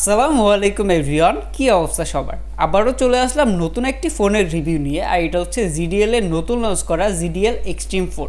আসসালামু আলাইকুম এভরিওয়ান, কি অবস্থা সবার? আবারও চলে আসলাম নতুন একটি ফোনের রিভিউ নিয়ে। আর এটা হচ্ছে GDL এর নতুন লঞ্চ করা GDL Xtreme 4।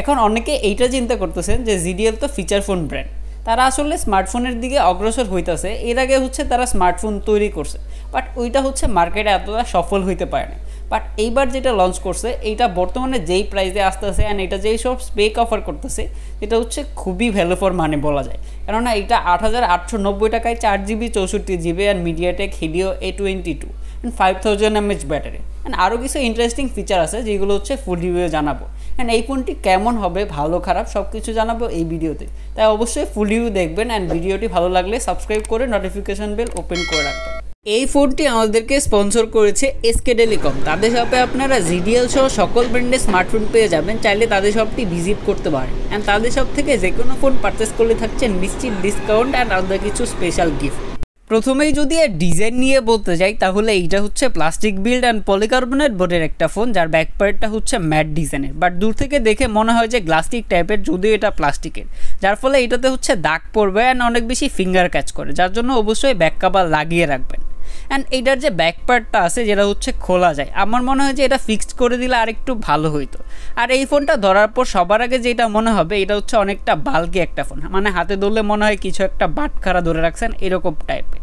এখন অনেকে এইটা চিন্তা করতেছেন যে GDL তো ফিচার ফোন ব্র্যান্ড, তারা আসলে স্মার্টফোনের দিকে অগ্রসর হইতেছে। এর আগে হচ্ছে তারা স্মার্টফোন তৈরি করছে, বাট ওইটা হচ্ছে মার্কেটে এতটা সফল হইতে পারে না। বাট এইবার যেটা লঞ্চ করছে এইটা বর্তমানে যেই প্রাইসে আসতেছে অ্যান্ড এটা যেই সব স্পেক অফার করতেছে এটা হচ্ছে খুবই ভ্যালু ফর মানি বলা যায়। কেননা এটা 8,890 টাকায় 4GB 64GB and MediaTek Helio A22 and 5000 mAh battery and আরও কিছু ইন্টারেস্টিং ফিচার আছে যেগুলো হচ্ছে ফুল রিভিউ জানাবো। অ্যান্ড এই ফোনটি কেমন হবে, ভালো খারাপ সব কিছু জানাবো এই ভিডিওতে, তাই অবশ্যই ফুল রিভিউ দেখবেন। অ্যান্ড ভিডিওটি ভালো লাগলে সাবস্ক্রাইব করে নোটিফিকেশন বেল ওপেন করে রাখবেন। এই ফোনটি আমাদেরকে স্পন্সর করেছে এসকে টেলিকম। তাদের শপে আপনারা GDL সহ সকল ব্র্যান্ডের স্মার্টফোন পেয়ে যাবেন, চাইলে তাদের শপটি ভিজিট করতে পারেন। অ্যান্ড তাদের শপ থেকে যে কোনো ফোন পারচেস করলে থাকছে নিশ্চিত ডিসকাউন্ট অ্যান্ড আলাদা কিছু স্পেশাল গিফট। প্রথমেই যদি এর ডিজাইন নিয়ে বলতে যাই তাহলে এইটা হচ্ছে প্লাস্টিক বিল্ড অ্যান্ড পলিকার্বনেট বোর্ডের একটা ফোন, যার ব্যাকপার্টটা হচ্ছে ম্যাট ডিজাইনের। বাট দূর থেকে দেখে মনে হয় যে গ্লাস্টিক টাইপের, যদিও এটা প্লাস্টিকের, যার ফলে এটাতে হচ্ছে দাগ পড়বে অ্যান্ড অনেক বেশি ফিঙ্গার ক্যাচ করে, যার জন্য অবশ্যই ব্যাক কভার লাগিয়ে রাখবেন। অ্যান্ড এইটার যে ব্যাকপার্টটা আছে যেটা হচ্ছে খোলা যায়, আমার মনে হয় যে এটা ফিক্সড করে দিলে আরেকটু ভালো হইতো। আর এই ফোনটা ধরার পর সবার আগে যেটা মনে হবে এটা হচ্ছে অনেকটা বাল্কি একটা ফোন, মানে হাতে ধরলে মনে হয় কিছু একটা বাটখারা ধরে রাখছেন এরকম টাইপের।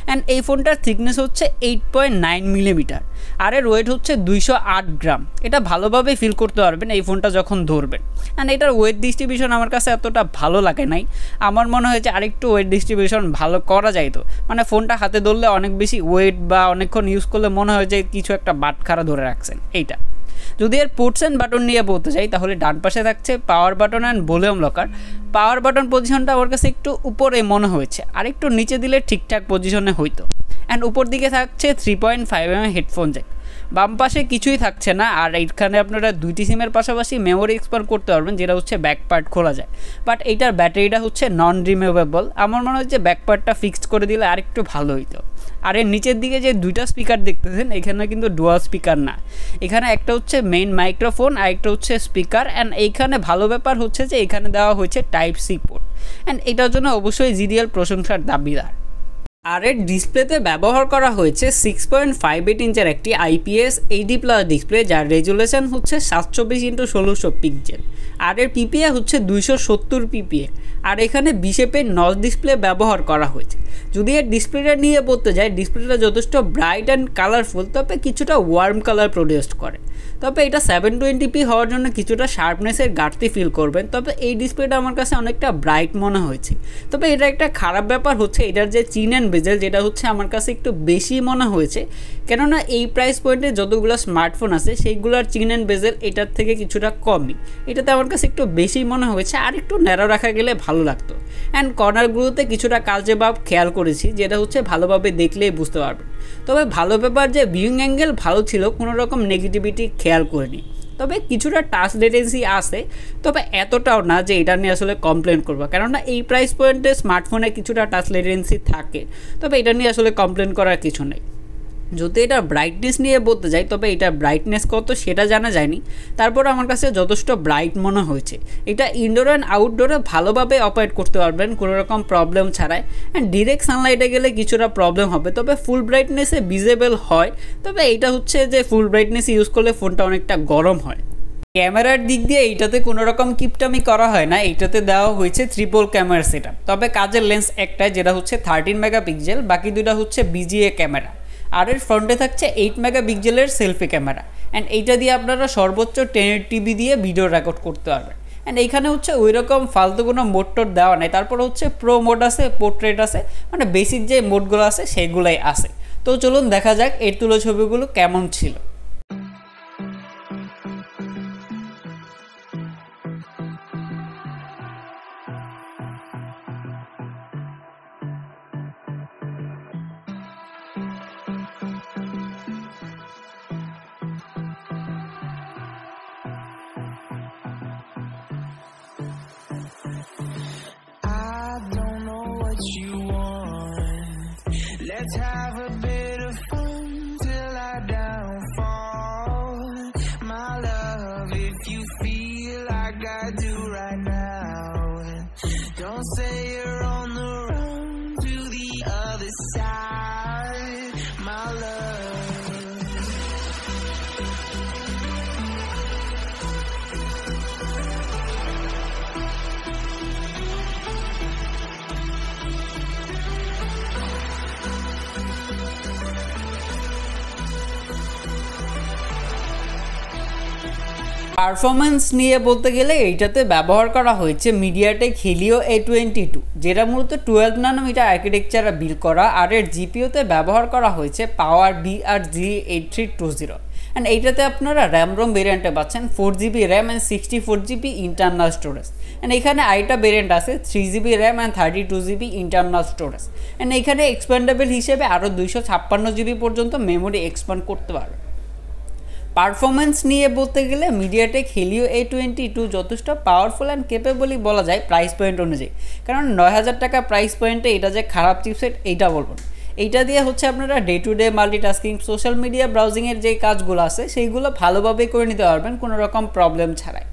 অ্যান্ড এই ফোনটার থিকনেস হচ্ছে 8.9 মিলিমিটার আর এর ওয়েট হচ্ছে 208 গ্রাম। এটা ভালোভাবে ফিল করতে পারবেন এই ফোনটা যখন ধরবেন। অ্যান্ড এটার ওয়েট ডিস্ট্রিবিউশন আমার কাছে এতটা ভালো লাগে নাই, আমার মনে হয় যে আরেকটু ওয়েট ডিস্ট্রিবিউশন ভালো করা যাইতো। মানে ফোনটা হাতে ধরলে অনেক বেশি ওয়েট বা অনেকক্ষণ ইউজ করলে মনে হয় যে কিছু একটা বাটখারা ধরে রাখছেন এইটা। যদি এর পোর্টস অ্যান্ড বাটন নিয়ে বলতে চাই তাহলে ডান পাশে থাকছে power button and volume locker. Power button পজিশনটা আমার কাছে একটু উপরে মনে হয়েছে, আর একটু নিচে দিলে ঠিকঠাক পজিশনে হইতো। অ্যান্ড উপর দিকে থাকছে 3.5mm হেডফোন জ্যাক। বাম পাশে কিছুই থাকছে না, আর এইখানে আপনারা দুইটি সিমের পাশাপাশি মেমোরি এক্সপান্ড করতে পারবেন, যেটা হচ্ছে ব্যাক পার্ট খোলা যায়। বাট এইটার ব্যাটারিটা হচ্ছে নন রিমুভেবল। আমার মনে হয় যে ব্যাক পার্টটা ফিক্সড করে দিলে আরেকটু ভালো হইতো। আর এর নিচের দিকে যে দুইটা স্পিকার দেখতেছেন এখানে কিন্তু ডুয়াল স্পিকার না, এখানে একটা হচ্ছে মেইন মাইক্রোফোন আর একটা হচ্ছে স্পিকার। অ্যান্ড এইখানে ভালো ব্যাপার হচ্ছে যে এখানে দেওয়া হয়েছে Type-C পোর্ট, অ্যান্ড এটার জন্য অবশ্যই GDL প্রশংসার দাবিদার। আর এর ডিসপ্লেতে ব্যবহার করা হয়েছে 6.58 ইঞ্চের একটি IPS AD+ ডিসপ্লে, যার রেজুলেশন হচ্ছে 724x1600 পিক্সেল। আর এর PPA হচ্ছে 270 PPA। আর এখানে বিশেপের নচ ডিসপ্লে ব্যবহার করা হয়েছে। যদি এর ডিসপ্লেটা নিয়ে বলতে যাই, ডিসপ্লেটা যথেষ্ট ব্রাইট অ্যান্ড কালারফুল, তবে কিছুটা ওয়ার্ম কালার প্রডিউস করে। তবে এটা 720p হওয়ার জন্য কিছুটা শার্পনেসের ঘাটতি ফিল করবেন। তবে এই ডিসপ্লেটা আমার কাছে অনেকটা ব্রাইট মনে হয়েছে। তবে এটা একটা খারাপ ব্যাপার হচ্ছে এটার যে চিন অ্যান্ড বেজেল, যেটা হচ্ছে আমার কাছে একটু বেশি মনে হয়েছে। কেননা এই প্রাইস পয়েন্টে যতগুলো স্মার্টফোন আছে সেইগুলোর চিন অ্যান্ড বেজেল এটার থেকে কিছুটা কমই, এটাতে আমার কাছে একটু বেশি মনে হয়েছে। আর একটু ন্যারো রাখা গেলে ভালো লাগতো। অ্যান্ড কর্নারগুলোতে কিছুটা কালচে ভাব খেয়াল করেছি, যেটা হচ্ছে ভালোভাবে দেখলেই বুঝতে পারবেন। তবে ভালো ব্যাপার যে ভিউইং অ্যাঙ্গেল ভালো ছিল, কোনো রকম নেগেটিভিটি খেয়াল করিনি। তবে কিছুটা টাচ লেটেন্সি আছে, তবে এতটাও না যে এটা নিয়ে আসলে কমপ্লেন করবো, কেননা এই প্রাইস পয়েন্টে স্মার্টফোনে কিছুটা টাচ লেটেন্সি থাকে, তবে এটা নিয়ে আসলে কমপ্লেন করার কিছু নেই। যদি এটা ব্রাইটনেস নিয়ে বলতে যাই তবে এটা ব্রাইটনেস কত সেটা জানা যায়নি, তারপর আমার কাছে যথেষ্ট ব্রাইট মনে হয়েছে। এটা ইনডোর অ্যান্ড আউটডোরে ভালোভাবে অপারেট করতে পারবেন কোনো রকম প্রবলেম ছাড়াই। অ্যান্ড ডিরেক্ট সানলাইটে গেলে কিছুটা প্রবলেম হবে, তবে ফুল ব্রাইটনেসে ভিজিবল হয়। তবে এইটা হচ্ছে যে ফুল ব্রাইটনেস ইউজ করলে ফোনটা অনেকটা গরম হয়। ক্যামেরার দিক দিয়ে এইটাতে কোনো রকম কিপটামি করা হয় না, এইটাতে দেওয়া হয়েছে ট্রিপল ক্যামেরা সেটআপ। তবে কাজের লেন্স একটাই, যেটা হচ্ছে 13 মেগাপিক্সেল, বাকি দুটা হচ্ছে BGA ক্যামেরা। আর এর ফ্রন্টে থাকছে 8 মেগাপিক্সেলের সেলফি ক্যামেরা। অ্যান্ড এইটা দিয়ে আপনারা সর্বোচ্চ 1080p দিয়ে ভিডিও রেকর্ড করতে পারবেন। অ্যান্ড এইখানে হচ্ছে ওই রকম ফালতু কোনো মোড দেওয়া নেই। তারপর হচ্ছে প্রো মোড আছে, পোর্ট্রেট আছে, মানে বেসিক যে মোডগুলো আছে সেগুলোই আছে। তো চলুন দেখা যাক এর তুলো ছবিগুলো কেমন ছিল। Let's have a bit of fun till I downfall. My love, if you feel like I do right now, don't say you're on the run to the other side. Performance নিয়ে বলতে গেলে এইটাতে ব্যবহার করা হয়েছে মিডিয়াটেক Helio A22, যেটা মূলত 12 nanometre আর্কিটেকচারে বিল্ড করা, আর এর জিপিওতে ব্যবহার করা হয়েছে পাওয়ার BRG8320। অ্যান্ড এইটাতে আপনারা র্যাম রোম ভেরিয়েন্টে পাচ্ছেন 4GB RAM and 64GB internal storage. And এখানে আরেকটা ভেরিয়েন্ট আছে 3GB RAM and 32GB internal storage. And এখানে এক্সপ্যান্ডেবল হিসেবে আরও 256GB পর্যন্ত মেমোরি এক্সপ্যান্ড করতে পারবে। পারফরমেন্স নিয়ে বলতে গেলে মিডিয়াটেক Helio A22 যথেষ্ট পাওয়ারফুল অ্যান্ড কেপেবলই বলা যায় প্রাইস পয়েন্ট অনুযায়ী, কারণ 9000 টাকা প্রাইস পয়েন্টে এটা যে খারাপ চিপসেট এইটা বলবো না। এইটা দিয়ে হচ্ছে আপনারা day to day multitasking, social media ব্রাউজিংয়ের যে কাজগুলো আছে সেইগুলো ভালোভাবে করে নিতে পারবেন কোনো রকম প্রবলেম ছাড়াই।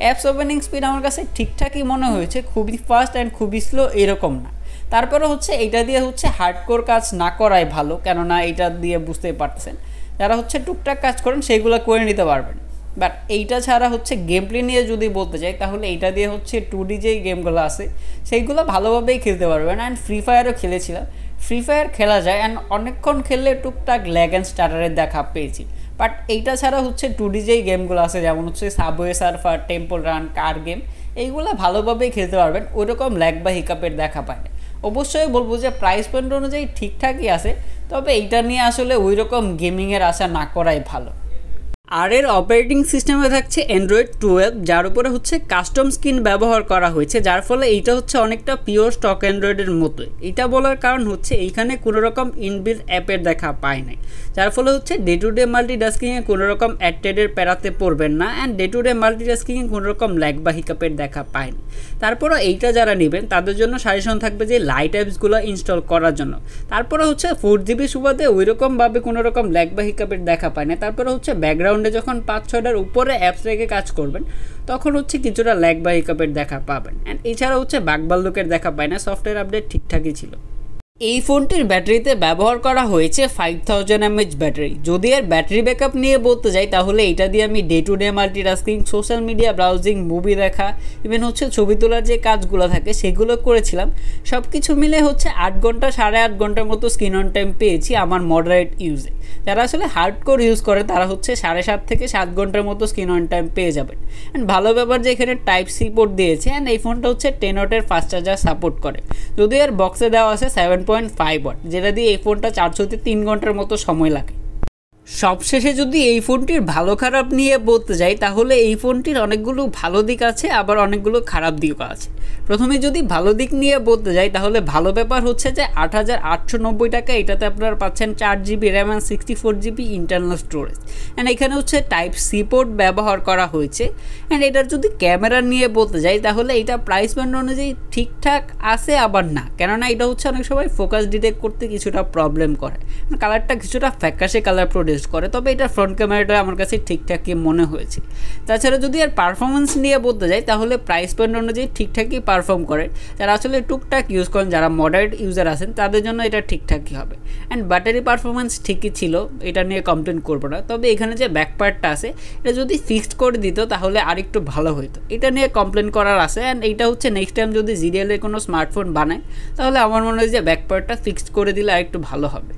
অ্যাপস ওপেনিং স্পিড আমার কাছে ঠিকঠাকই মনে হয়েছে, খুবই ফাস্ট অ্যান্ড খুবই স্লো এরকম না। তারপরে হচ্ছে এইটা দিয়ে হচ্ছে হার্ডকোর কাজ না করাই ভালো, কেননা এইটা দিয়ে বুঝতেই পারতেছেন যারা হচ্ছে টুকটাক কাজ করেন সেইগুলো করে নিতে পারবেন। বাট এইটা ছাড়া হচ্ছে গেম প্লে নিয়ে যদি বলতে চাই তাহলে এইটা দিয়ে হচ্ছে 2D যেই গেমগুলো আছে সেইগুলো ভালোভাবেই খেলতে পারবেন। অ্যান্ড ফ্রি ফায়ারও খেলেছিলাম, ফ্রি ফায়ার খেলা যায় অ্যান্ড অনেকক্ষণ খেললে টুকটাক ল্যাগ অ্যান্ড স্টার্টারের দেখা পেয়েছি। বাট এইটা ছাড়া হচ্ছে 2D যেই গেমগুলো আছে যেমন হচ্ছে সাবওয়ে সার্ফার, টেম্পল রান, কার গেম, এইগুলো ভালোভাবেই খেলতে পারবেন, ওইরকম ল্যাগ বা হিকাপের দেখা পায় না। অবশ্যই বলবো যে প্রাইস পয়েন্ট অনুযায়ী ঠিকঠাকই আছে, তবে এইটা নিয়ে আসলে ওই রকম গেমিংয়ের আশা না করাই ভালো। আর এর অপারেটিং সিস্টেমে থাকছে Android 12, যার উপরে হচ্ছে কাস্টম স্কিন ব্যবহার করা হয়েছে, যার ফলে এইটা হচ্ছে অনেকটা পিওর স্টক অ্যান্ড্রয়েডের মতোই। এটা বলার কারণ হচ্ছে এইখানে কোনো রকম ইনবিল্ট অ্যাপের দেখা পায় নাই, যার ফলে হচ্ছে ডে টু ডে মাল্টিটাস্কিংয়ে কোনো রকম অ্যাডটেডের প্যারাতে পড়বেন না, অ্যান্ড ডে টু ডে মাল্টিটাস্কিংয়ে কোনো রকম ল্যাগ বা হিকাপের দেখা পায়নি। তারপরও এইটা যারা নেবেন তাদের জন্য সাজেশন থাকবে যে লাইট অ্যাপসগুলো ইনস্টল করার জন্য। তারপরে হচ্ছে 4GB সুবাদে ওইরকমভাবে কোনো রকম ল্যাগ বা হিকাপের দেখা পায় না। তারপরে হচ্ছে ব্যাকগ্রাউন্ডে যখন 5-6টার উপরে অ্যাপস রেখে কাজ করবেন তখন হচ্ছে কিছুটা ল্যাগ বা হিকাপের দেখা পাবেন। অ্যান্ড এছাড়া হচ্ছে বাগবাল্লুকের দেখা পায় না, সফটওয়্যার আপডেট ঠিকঠাকই ছিল। এই ফোনটির ব্যাটারিতে ব্যবহার করা হয়েছে 5000 mAh ব্যাটারি। যদি এর ব্যাটারি ব্যাকআপ নিয়ে বলতে যাই তাহলে এটা দিয়ে আমি day to day multitasking, social media browsing, movie দেখা, ইভেন হচ্ছে ছবি তোলার যে কাজগুলো থাকে সেগুলো করেছিলাম। সব কিছু মিলে হচ্ছে 8 ঘন্টা 8.5 ঘন্টার মতো স্ক্রিন অন টাইম পেয়েছি আমার মডারেট ইউজে। যারা আসলে হার্ডকোর ইউজ করে তারা হচ্ছে 7.5 থেকে 7 ঘন্টার মতো স্ক্রিন অন টাইম পেয়ে যাবেন। অ্যান্ড ভালো ব্যাপার যে এখানে টাইপ সি পোর্ট দিয়েছে, অ্যান্ড এই ফোনটা হচ্ছে 10 ওয়াটের ফাস্ট চার্জার সাপোর্ট করে। যদি এর বক্সে দেওয়া আছে 7.5 ওয়াট, যেটা দিয়ে এই ফোনটা চার্জ হতে 3 ঘন্টার মতো সময় লাগে। সবশেষে যদি এই ফোনটির ভালো খারাপ নিয়ে বলতে যাই তাহলে এই ফোনটির অনেকগুলো ভালো দিক আছে, আবার অনেকগুলো খারাপ দিকও আছে। প্রথমে যদি ভালো দিক নিয়ে বলতে যাই তাহলে ভালো ব্যাপার হচ্ছে যে 8890 টাকা এটাতে আপনারা পাচ্ছেন 4GB RAM and 64GB internal storage. And এখানে হচ্ছে টাইপ সি পোর্ট ব্যবহার করা হয়েছে। অ্যান্ড এটার যদি ক্যামেরা নিয়ে বলতে যাই তাহলে এটা প্রাইস পয়েন্ট অনুযায়ী ঠিকঠাক আছে আবার না, কেননা এটা হচ্ছে অনেক সময় ফোকাস ডিটেক্ট করতে কিছুটা প্রবলেম করে, কালারটা কিছুটা ফ্যাকাশে কালার প্রোডিউস করে। তবে এটা ফ্রন্ট ক্যামেরাটা আমার কাছে ঠিকঠাকই মনে হয়েছে। তাছাড়া যদি আর পারফরমেন্স নিয়ে বলতে যাই তাহলে প্রাইস পয়েন্ট অনুযায়ী ঠিকঠাকই পারফর্ম করে। যারা আসলে টুকটাক ইউজ করেন, যারা মডারেট ইউজার আছেন তাদের জন্য এটা ঠিকঠাকই হবে। অ্যান্ড ব্যাটারি পারফরমেন্স ঠিকই ছিল, এটা নিয়ে কমপ্লেন করবো না। তবে এখানে যে ব্যাক পার্টটা আছে এটা যদি ফিক্সড করে দিত তাহলে আরেকটু ভালো হতো, এটা নিয়ে কমপ্লেন করার আছে। অ্যান্ড এইটা হচ্ছে নেক্সট টাইম যদি GDL এর কোনো স্মার্টফোন বানায় তাহলে আমার মনে হয় যে ব্যাক পার্টটা ফিক্সড করে দিলে আরেকটু ভালো হবে।